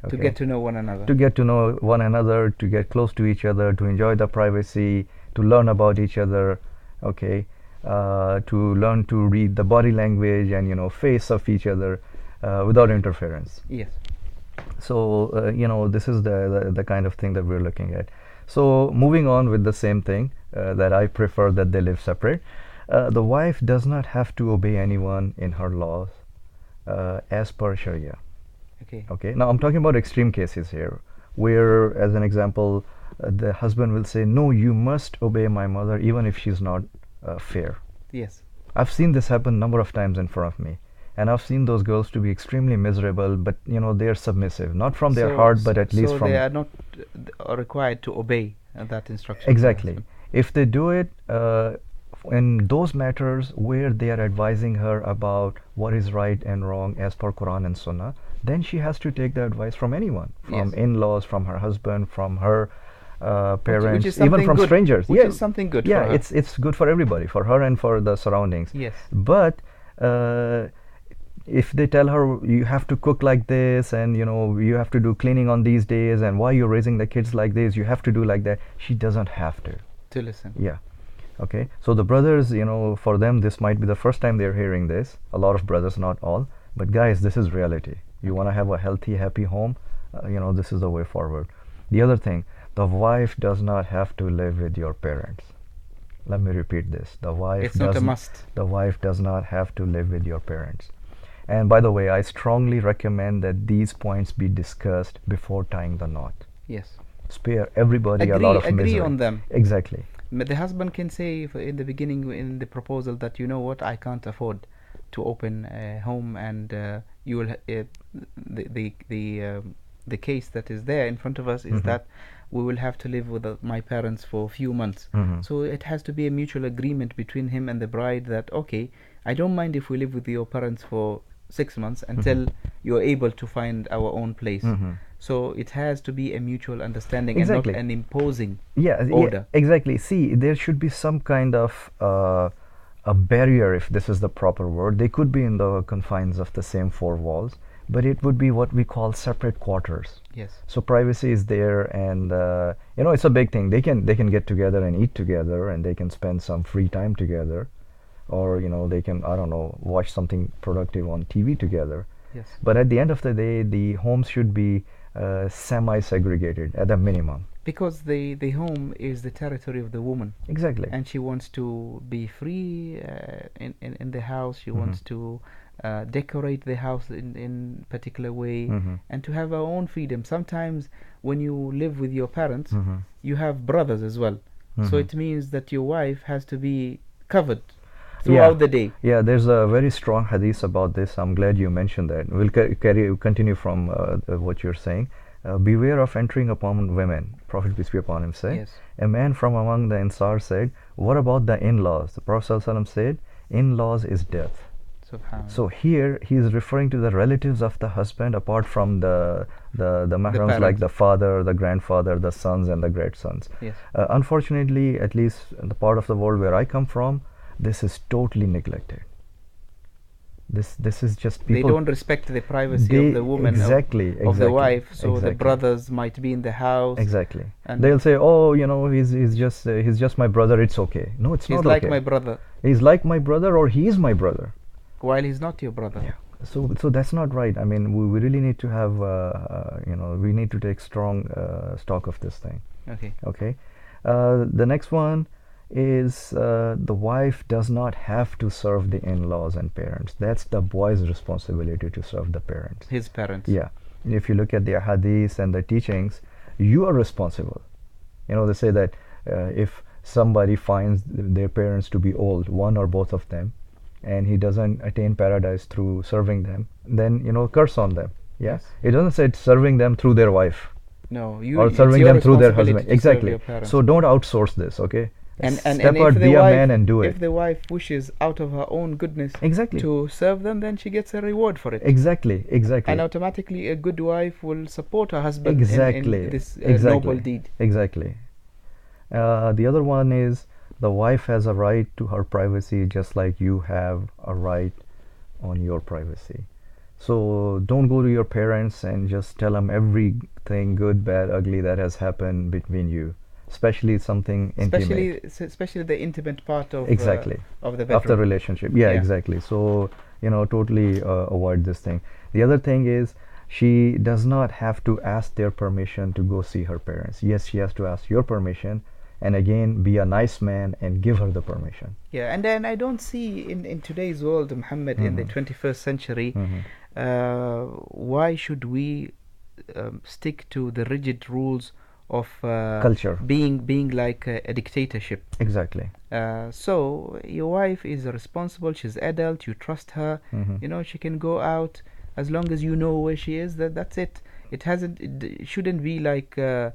To get to know one another. To get to know one another, to get close to each other, to enjoy the privacy, to learn about each other, okay, to learn to read the body language and face of each other without interference. Yes. So this is the kind of thing that we're looking at. So moving on with the same thing, that I prefer that they live separate. The wife does not have to obey anyone in her laws as per Sharia. Okay. Now I'm talking about extreme cases here, where, as an example, the husband will say, "No, you must obey my mother, even if she's not fair." Yes. I've seen this happen a number of times in front of me, and I've seen those girls to be extremely miserable, but they are submissive, not from their heart, but at least from. So they are not required to obey that instruction. Exactly. If they do it in those matters where they are advising her about what is right and wrong as per Quran and Sunnah, then she has to take the advice from anyone, from in-laws, from her husband, from her parents, even from strangers. Which is something good. Yeah, for her. it's good for everybody, for her and for the surroundings. Yes. But if they tell her you have to cook like this, and you have to do cleaning on these days, and why you're raising the kids like this, you have to do like that, she doesn't have to listen. Yeah. Okay, so the brothers, for them this might be the first time they're hearing this. A lot of brothers, not all, but guys, this is reality. You want to have a healthy, happy home, this is the way forward. The other thing, the wife does not have to live with your parents. Let me repeat this. The wife It's not a must. The wife does not have to live with your parents. And by the way, I strongly recommend that these points be discussed before tying the knot. Yes. Spare everybody a lot of misery. Agree on them. Exactly. But the husband can say in the beginning, in the proposal, that what, I can't afford to open a home, and you will the case that is there in front of us is that we will have to live with my parents for a few months. So it has to be a mutual agreement between him and the bride that, okay, I don't mind if we live with your parents for 6 months until you're able to find our own place. So it has to be a mutual understanding, exactly. and not an imposing order. Yeah, exactly. See, there should be some kind of a barrier, if this is the proper word. They could be in the confines of the same four walls, but it would be what we call separate quarters. Yes. So privacy is there, and it's a big thing. They can get together and eat together, and they can spend some free time together, or they can, I don't know, watch something productive on TV together. Yes. But at the end of the day, the homes should be semi-segregated at a minimum. Because the home is the territory of the woman. Exactly. And she wants to be free in the house. She wants to decorate the house in particular way, and to have her own freedom. Sometimes when you live with your parents, you have brothers as well. So it means that your wife has to be covered throughout the day. Yeah, there's a very strong hadith about this. I'm glad you mentioned that. We'll continue from what you're saying. Beware of entering upon women. Prophet, peace be upon him, said, Yes. A man from among the Ansar said, what about the in-laws? The Prophet ﷺ said, in-laws is death. So here he is referring to the relatives of the husband, apart from the mahrams, like the father, the grandfather, the sons, and the great-sons. Yes. Unfortunately, at least in the part of the world where I come from, this is totally neglected. This is just people. They don't respect the privacy of the woman, of the wife. So the brothers might be in the house. Exactly. And they'll say, "Oh, he's just my brother. It's okay." No, it's not okay. He's like my brother. He's like my brother, or he is my brother. While he's not your brother. Yeah. So that's not right. I mean, we really need to have, we need to take strong stock of this thing. Okay. The next one is the wife does not have to serve the in-laws and parents. That's the boy's responsibility to serve the parents. His parents. Yeah. If you look at the hadiths and the teachings, you are responsible. They say that if somebody finds their parents to be old, one or both of them, and he doesn't attain paradise through serving them, then curse on them. Yeah. Yes. It doesn't say serving them through their wife. No, or it's serving your them through their responsibility husband. to serve Exactly. your parents. So don't outsource this, okay? And Step if out, the be a wife, man and do it. if the wife wishes out of her own goodness Exactly. to serve them, then she gets a reward for it. Exactly, exactly. And automatically a good wife will support her husband Exactly. in this Exactly. noble deed. Exactly. The other one is the wife has a right to her privacy just like you have a right on your privacy. So don't go to your parents and just tell them everything good, bad, ugly that has happened between you, especially something intimate. Especially the intimate part of Exactly. of the Of the bedroom. relationship. Yeah, Yeah. exactly. So, totally avoid this thing. The other thing is she does not have to ask their permission to go see her parents. Yes, she has to ask your permission, and again, be a nice man and give her the permission. Yeah, and then I don't see in today's world, Muhammad, in the Mhm. 21st century, Mhm. why should we stick to the rigid rules of Culture. being like a dictatorship? Exactly. So your wife is responsible, she's adult, you trust her, Mhm. she can go out as long as you know where she is, that's it. It shouldn't be like a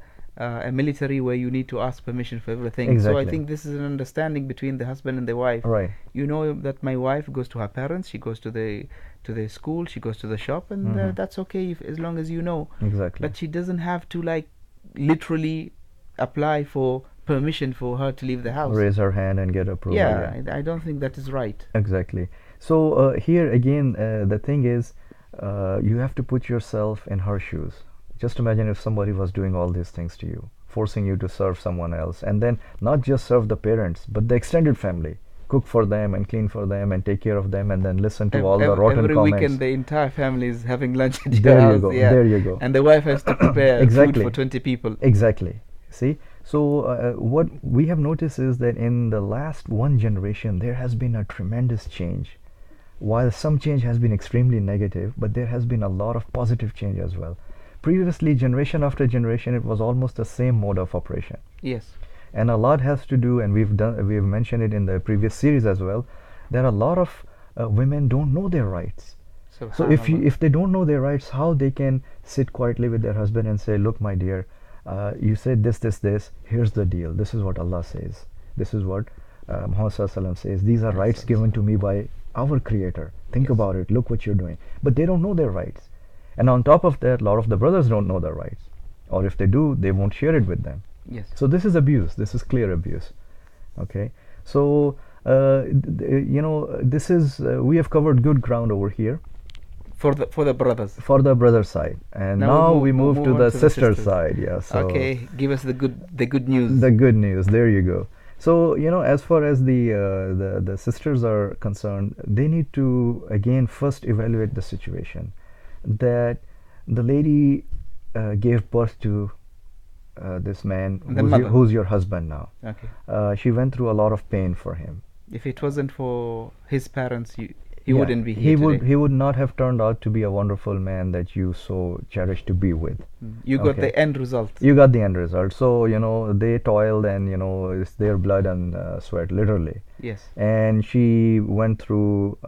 military where you need to ask permission for everything. So I Exactly. think this is an understanding between the husband and the wife. Right. You know that my wife goes to her parents, she goes to the school, she goes to the shop, and Mhm. that's okay as long as you know. Exactly. But she doesn't have to like literally apply for permission for her to leave the house. Raise her hand and get approval. Yeah, I don't think that is right. Exactly. So here again, the thing is, you have to put yourself in her shoes. Just imagine if somebody was doing all these things to you, forcing you to serve someone else, and then not just serve the parents, but the extended family. Cook for them and clean for them and take care of them, and then listen to all the rotten every comments. weekend the entire family is having lunch at your There you house. go, Yeah. there you go. And the wife has to prepare Exactly. food for 20 people. Exactly. See, so what we have noticed is that in the last one generation, there has been a tremendous change. While some change has been extremely negative, but there has been a lot of positive change as well. Previously, generation after generation, it was almost the same mode of operation. Yes. And a lot has to do, and we've mentioned it in the previous series as well, that a lot of women don't know their rights. So if they don't know their rights, how they can sit quietly with their husband and say, look, my dear, you said this, here's the deal, this is what Allah says, this is what Muhammad Sallallahu Alaihi Wasallam says, these are rights given to me by our Creator, think Yes. about it, look what you're doing. But they don't know their rights. And on top of that, a lot of the brothers don't know their rights, or if they do, they won't share it with them. Yes. So this is abuse, this is clear abuse. Okay, so this is we have covered good ground over here For the brothers. for the brother side, and now we move to on the to sister sisters. side. Yeah, so Okay, give us the good news. the good news, there you go. So as far as the sisters are concerned, they need to again first evaluate the situation, that the lady gave birth to this man The mother. who's your husband now. Okay. She went through a lot of pain for him. If it wasn't for his parents, he Yeah, wouldn't be here today. he would not have turned out to be a wonderful man that you so cherish to be with. You got Okay. the end result. You got the end result. So they toiled, and it's their blood and sweat, literally. Yes. And she went through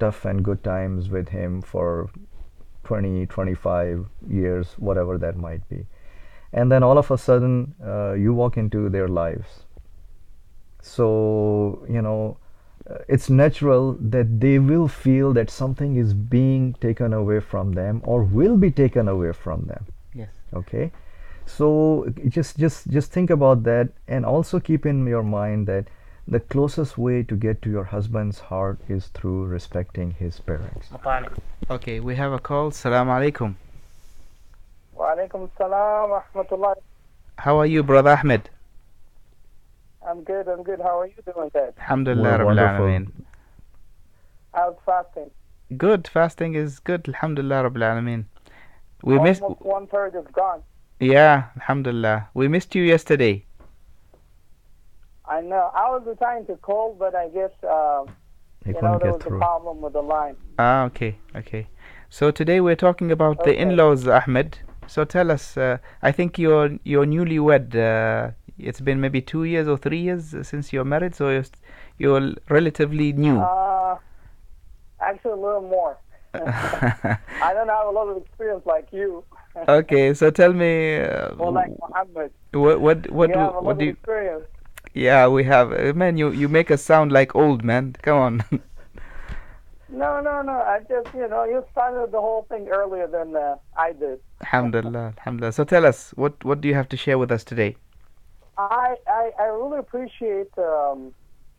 tough and good times with him for 20-25 years, whatever that might be. And then all of a sudden, you walk into their lives. So it's natural that they will feel that something is being taken away from them, or will be taken away from them. Yes. Okay, so just think about that, and also keep in your mind that the closest way to get to your husband's heart is through respecting his parents. Okay, we have a call. Salaam alaikum. Wa alaikum salam wa rahmatullah. How are you, brother Ahmed? I'm good. How are you doing, Dad? Alhamdulillah We're Rabbil wonderful. Alameen. How's fasting? Good, fasting is good. Alhamdulillah Rabbil Alameen. We Almost missed. 1/3 is gone. Yeah, Alhamdulillah. We missed you yesterday. I know. I was trying to call, but I guess He there couldn't get was a through. problem with the line. Ah, okay. So today we're talking about the Okay. in-laws, Ahmed. So tell us. I think you're newlywed. It's been maybe 2 years or 3 years since you're married, so you're relatively new. Actually, a little more. I don't have a lot of experience like you. Okay, so tell me, Or like Muhammad. what You have a what lot do of you? experience. Yeah, we have. Man, you make us sound like old man. Come on. No, no, no. I just, you started the whole thing earlier than I did. Alhamdulillah, alhamdulillah. So tell us, what do you have to share with us today? I really appreciate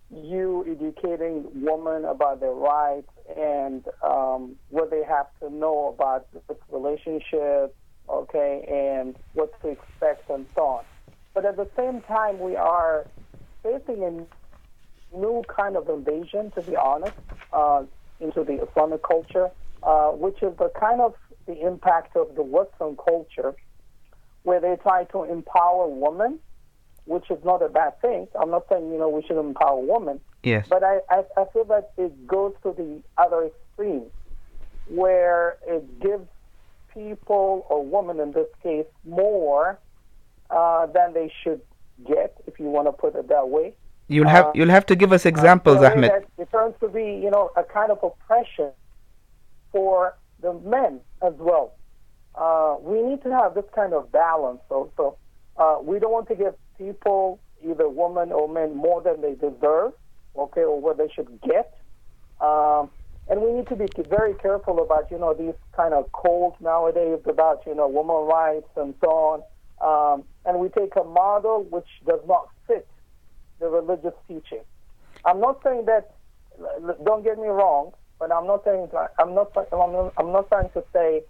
you educating women about their rights and what they have to know about this relationship, okay, and what to expect and so on. But at the same time, we are facing a new kind of invasion, to be honest, into the Islamic culture, which is the kind of the impact of the Western culture, where they try to empower women, which is not a bad thing. I'm not saying, we should empower women. Yes. But I feel that it goes to the other extreme, where it gives people, or women in this case, more than they should get, if you want to put it that way. You'll have to give us examples, in a way Ahmed. that it turns to be, a kind of oppression for the men as well. We need to have this kind of balance also. We don't want to give people, either women or men, more than they deserve, okay, or what they should get. And we need to be very careful about, these kind of calls nowadays about, women rights and so on. And we take a model which does not fit the religious teaching. I'm not saying that, don't get me wrong, but I'm not trying to say,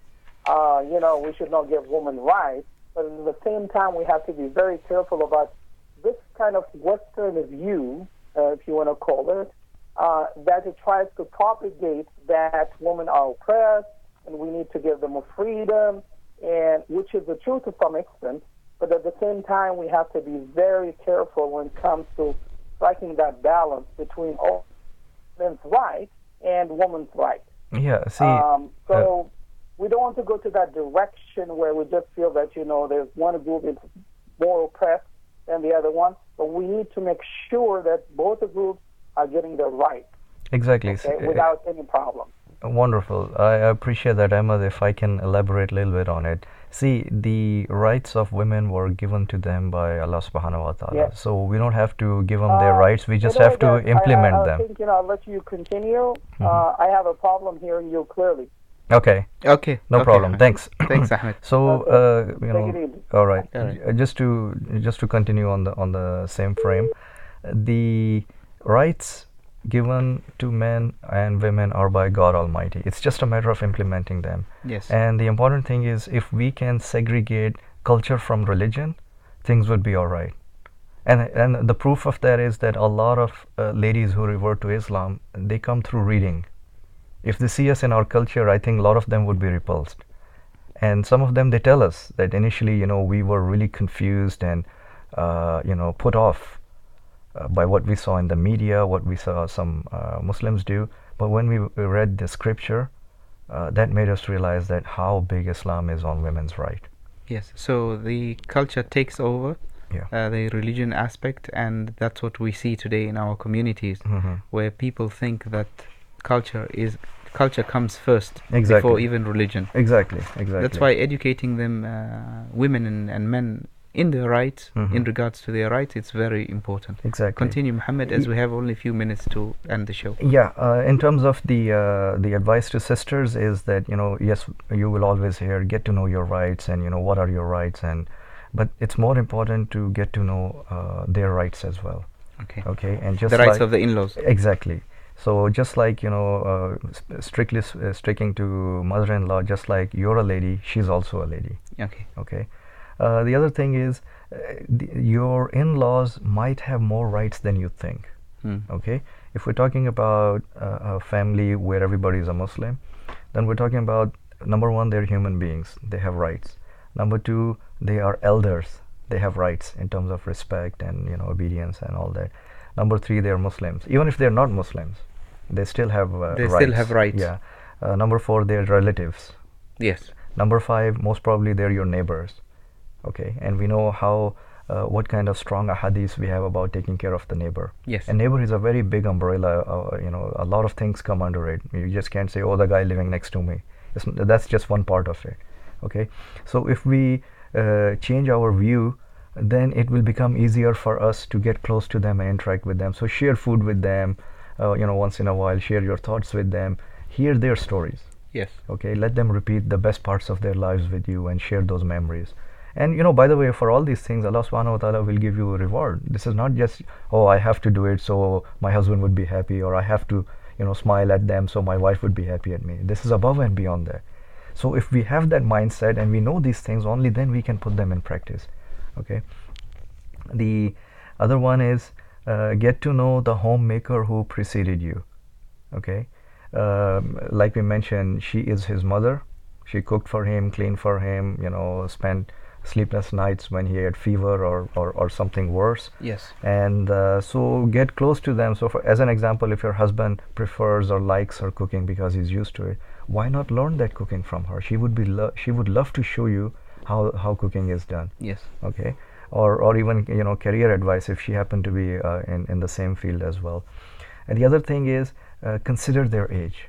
we should not give women rights. But at the same time, we have to be very careful about this kind of Western view, if you want to call it, that it tries to propagate that women are oppressed and we need to give them a freedom, and which is the truth to some extent. But at the same time, we have to be very careful when it comes to striking that balance between all men's rights and women's rights. Yeah, see. So we don't want to go to that direction where we just feel that, there's one group is more oppressed than the other one. But we need to make sure that both the groups are getting their rights. Exactly. Okay, without any problem. Wonderful. I appreciate that, Ahmed. If I can elaborate a little bit on it. See, the rights of women were given to them by Allah subhanahu wa ta'ala. Yes. So we don't have to give them their rights. We just have to implement them. I think, I'll let you continue. I have a problem hearing you clearly. Okay. Okay. No problem. Ahmed. Thanks. Thanks, Ahmed. So, Take it easy. all right. All right. Just to continue on the same frame, the rights given to men and women are by God Almighty. It's just a matter of implementing them. Yes. And the important thing is, if we can segregate culture from religion, things would be all right. And the proof of that is that a lot of ladies who revert to Islam, they come through reading. If they see us in our culture, I think a lot of them would be repulsed. And some of them, they tell us that initially, we were really confused and, put off by what we saw in the media, what we saw some Muslims do. But when we read the scripture, that made us realize that how big Islam is on women's right. Yes. So the culture takes over. Yeah. The religion aspect, and that's what we see today in our communities, where people think that culture comes first Exactly. before even religion. Exactly. That's why educating them, women and men, in their rights, in regards to their rights, it's very important. Exactly. Continue, Muhammad, as we have only a few minutes to end the show. Yeah, in terms of the advice to sisters is that, yes, you will always hear, get to know your rights and, what are your rights, but it's more important to get to know their rights as well. Okay, and just the rights of the in-laws. Exactly. So just like, strictly sticking to mother-in-law, just like you're a lady, she's also a lady. Okay. The other thing is, your in-laws might have more rights than you think. Okay, if we're talking about a family where everybody is a Muslim, then we're talking about, number one, they're human beings, they have rights. Number two, they are elders, they have rights in terms of respect and obedience and all that. Number three, they're Muslims. Even if they're not Muslims, they still have rights. They still have rights. Yeah. Number four, they're relatives. Yes. Number five, most probably they're your neighbors. Okay, and we know how what kind of strong ahadith we have about taking care of the neighbor. Yes. A neighbor is a very big umbrella. A lot of things come under it. You just can't say, oh, the guy living next to me. That's just one part of it. Okay, so if we change our view, then it will become easier for us to get close to them and interact with them. So share food with them, once in a while. Share your thoughts with them. Hear their stories. Yes. Okay, let them repeat the best parts of their lives with you and share those memories. And by the way, for all these things, Allah subhanahu wa ta'ala will give you a reward. This is not just, oh, I have to do it so my husband would be happy, or I have to smile at them so my wife would be happy at me. This is above and beyond that. So if we have that mindset and we know these things, only then we can put them in practice. Okay, the other one is get to know the homemaker who preceded you. Okay, like we mentioned, she is his mother. She cooked for him, cleaned for him, spent sleepless nights when he had fever or something worse. Yes. And so get close to them. So as an example, if your husband prefers or likes her cooking because he's used to it, why not learn that cooking from her? She would love to show you how cooking is done. Yes. Okay, or even career advice if she happened to be in the same field as well. And the other thing is consider their age.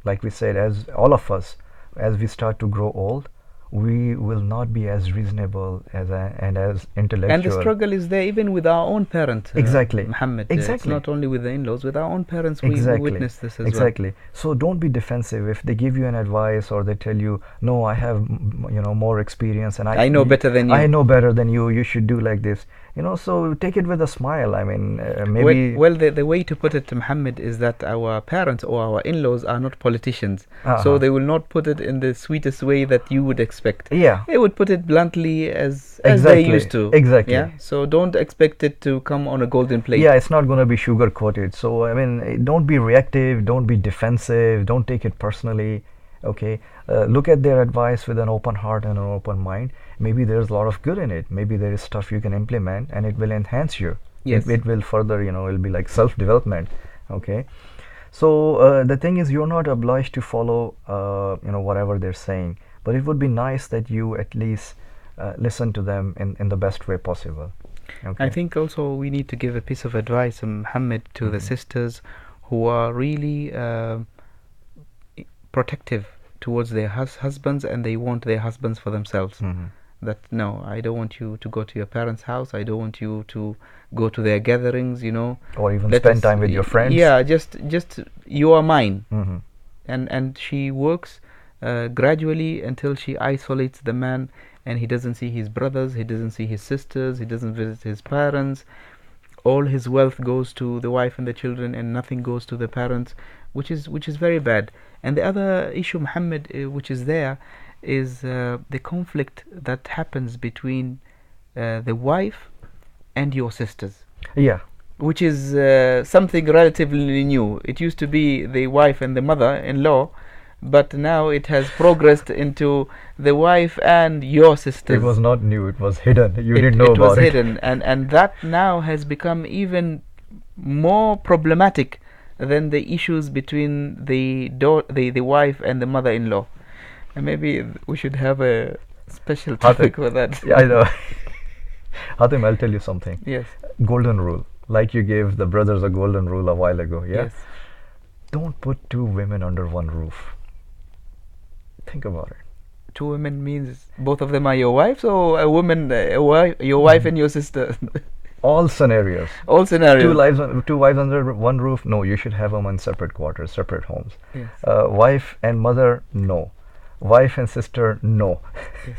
Like we said, as all of us, as we start to grow old, we will not be as reasonable and as intellectual. And the struggle is there even with our own parents. Exactly. Muhammad. Exactly. It's not only with the in-laws, with our own parents we witness this as well. So don't be defensive if they give you an advice or they tell you, no, I have more experience and I know better than you. I know better than you. You should do like this. So take it with a smile. I mean, maybe. Well, the way to put it, Muhammad, is that our parents or our in-laws are not politicians, so they will not put it in the sweetest way that you would expect. Yeah. They would put it bluntly as exactly. they used to. Exactly. Yeah. So don't expect it to come on a golden plate. Yeah, it's not going to be sugar coated. So I mean, don't be reactive. Don't be defensive. Don't take it personally. Okay, look at their advice with an open heart and an open mind. Maybe there's a lot of good in it. Maybe there is stuff you can implement and it will enhance you. Yes. It will further, it'll be like self-development. Okay, so the thing is, you're not obliged to follow, whatever they're saying, but it would be nice that you at least listen to them in the best way possible. Okay. I think also we need to give a piece of advice, Muhammad, to the sisters who are really protective towards their husbands, and they want their husbands for themselves. That no, I don't want you to go to your parents' house. I don't want you to go to their gatherings. Or even spend time with your friends. Yeah, just you are mine. And she works gradually until she isolates the man, and he doesn't see his brothers, he doesn't see his sisters, he doesn't visit his parents. All his wealth goes to the wife and the children, and nothing goes to the parents, which is very bad. And the other issue, Muhammad, which is there, is the conflict that happens between the wife and your sisters. Yeah. Which is something relatively new. It used to be the wife and the mother-in-law, but now it has progressed into the wife and your sisters. It was not new, it was hidden. You didn't know about it. It was hidden, and that now has become even more problematic than the issues between the wife and the mother-in-law. And maybe we should have a special topic for that. Yeah, I know. Hatim, I'll tell you something. Yes. Golden rule. Like you gave the brothers a golden rule a while ago, yeah? Yes. Don't put two women under one roof. Think about it. Two women means both of them are your wives, or a woman, your wife and your sister? All scenarios. All scenarios. Two wives under one roof? No, you should have them in separate quarters, separate homes. Yes. Wife and mother? No. Wife and sister? No. Yes.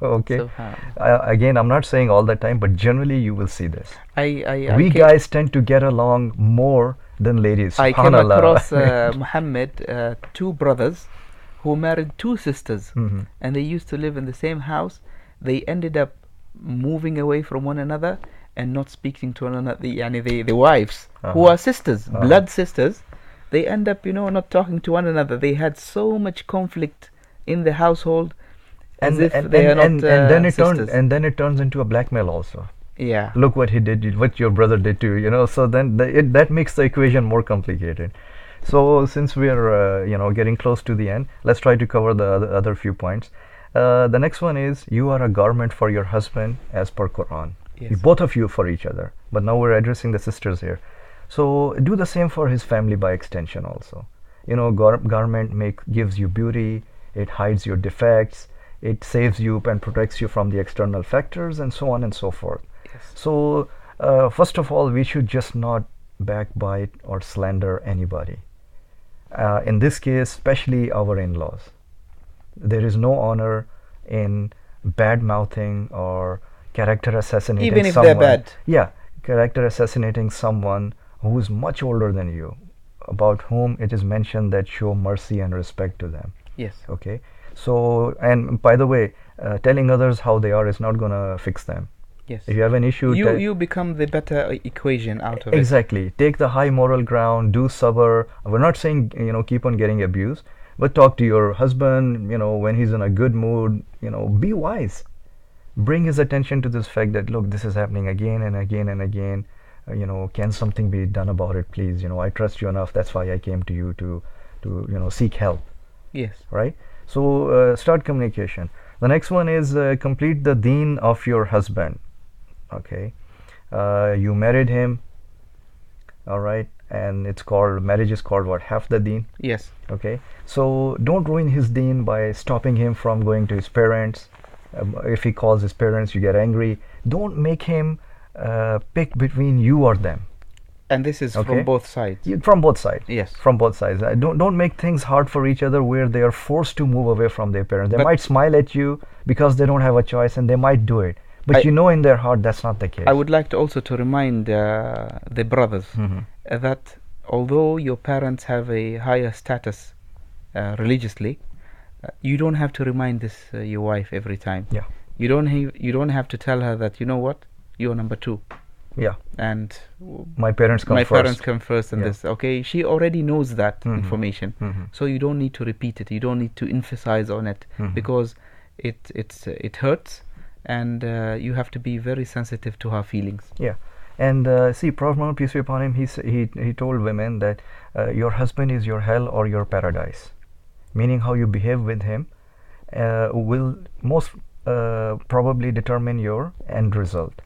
Okay. So, again, I'm not saying all the time, but generally you will see this. We guys tend to get along more than ladies. I came across Muhammad, two brothers who married two sisters, and they used to live in the same house. They ended up moving away from one another and not speaking to one another. The wives, who are sisters, blood sisters, they end up not talking to one another. They had so much conflict in the household, as if they are not sisters. And then it turns into a blackmail also. Yeah. Look what he did, what your brother did to you. So then that makes the equation more complicated. So since we are getting close to the end, let's try to cover the other few points. The next one is, you are a garment for your husband as per Quran. Yes. Both of you for each other. But now we're addressing the sisters here. So do the same for his family by extension also. Garment gives you beauty, it hides your defects, it saves you and protects you from the external factors, and so on and so forth. Yes. So first of all, we should just not backbite or slander anybody. In this case, especially our in-laws. There is no honor in bad mouthing or character assassinating Even if someone. they're bad. Yeah, character assassinating someone who is much older than you, about whom it is mentioned that show mercy and respect to them. Yes. Okay. So, and by the way, telling others how they are is not gonna fix them. Yes. If you have an issue, You become the better equation out of it. exactly. Take the high moral ground. Do sabr. We're not saying keep on getting abused, but talk to your husband. When he's in a good mood. Be wise. Bring his attention to this fact that look, this is happening again and again and again. Can something be done about it, please? I trust you enough. That's why I came to you to seek help. Yes. Right. So start communication. The next one is complete the deen of your husband. Okay. You married him. All right. And marriage is called what? Half the deen. Yes. Okay. So don't ruin his deen by stopping him from going to his parents. If he calls his parents, you get angry. Don't make him pick between you or them. And this is Okay. from both sides. From both sides. Yes. From both sides. Don't make things hard for each other where they are forced to move away from their parents. They But- might smile at you because they don't have a choice, and they might do it. But in their heart that's not the case. I would like to also to remind the brothers that although your parents have a higher status religiously, you don't have to remind this your wife every time. Yeah. You don't have to tell her that, you know what, you're number two, Yeah. and My parents come my first. parents come first in Yeah. this. Okay, she already knows that Mhm. information, Mhm. so you don't need to repeat it. You don't need to emphasize on it Mhm. because it hurts, and you have to be very sensitive to her feelings. Yeah. And see, Prophet Muhammad, peace be upon him, he told women that your husband is your hell or your paradise, meaning how you behave with him will most probably determine your end result.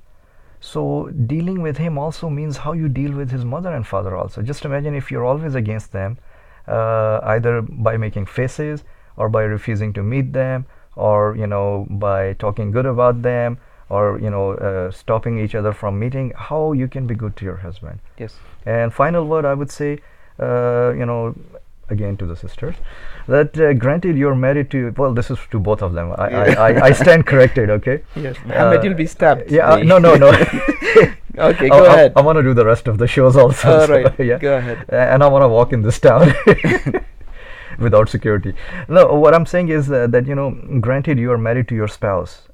So dealing with him also means how you deal with his mother and father also. Just imagine if you're always against them, either by making faces or by refusing to meet them, or by talking good about them, or stopping each other from meeting. How you can be good to your husband? Yes. And final word, I would say, again to the sisters, that granted you're married to, well, this is to both of them. I stand corrected, okay? Yes. Muhammad, you'll be stabbed. Yeah, no. Okay, go ahead. I want to do the rest of the shows also. All so, right, yeah. go ahead. And I want to walk in this town without security. No, what I'm saying is that granted you are married to your spouse,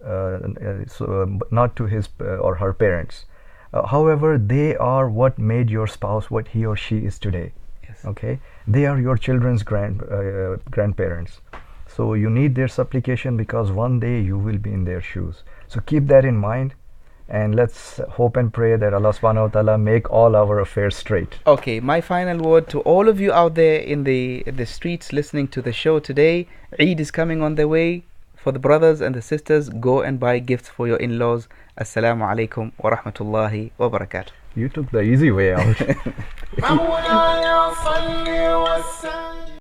not to his or her parents. However, they are what made your spouse what he or she is today. Yes. Okay, they are your children's grandparents. So you need their supplication because one day you will be in their shoes. So keep that in mind, and let's hope and pray that Allah subhanahu wa ta'ala make all our affairs straight. Okay, my final word to all of you out there in the streets listening to the show today. Eid is coming on the way. For the brothers and the sisters, go and buy gifts for your in-laws. Assalamu alaikum wa rahmatullahi wa barakatuh. You took the easy way out. مولاي صل وسلم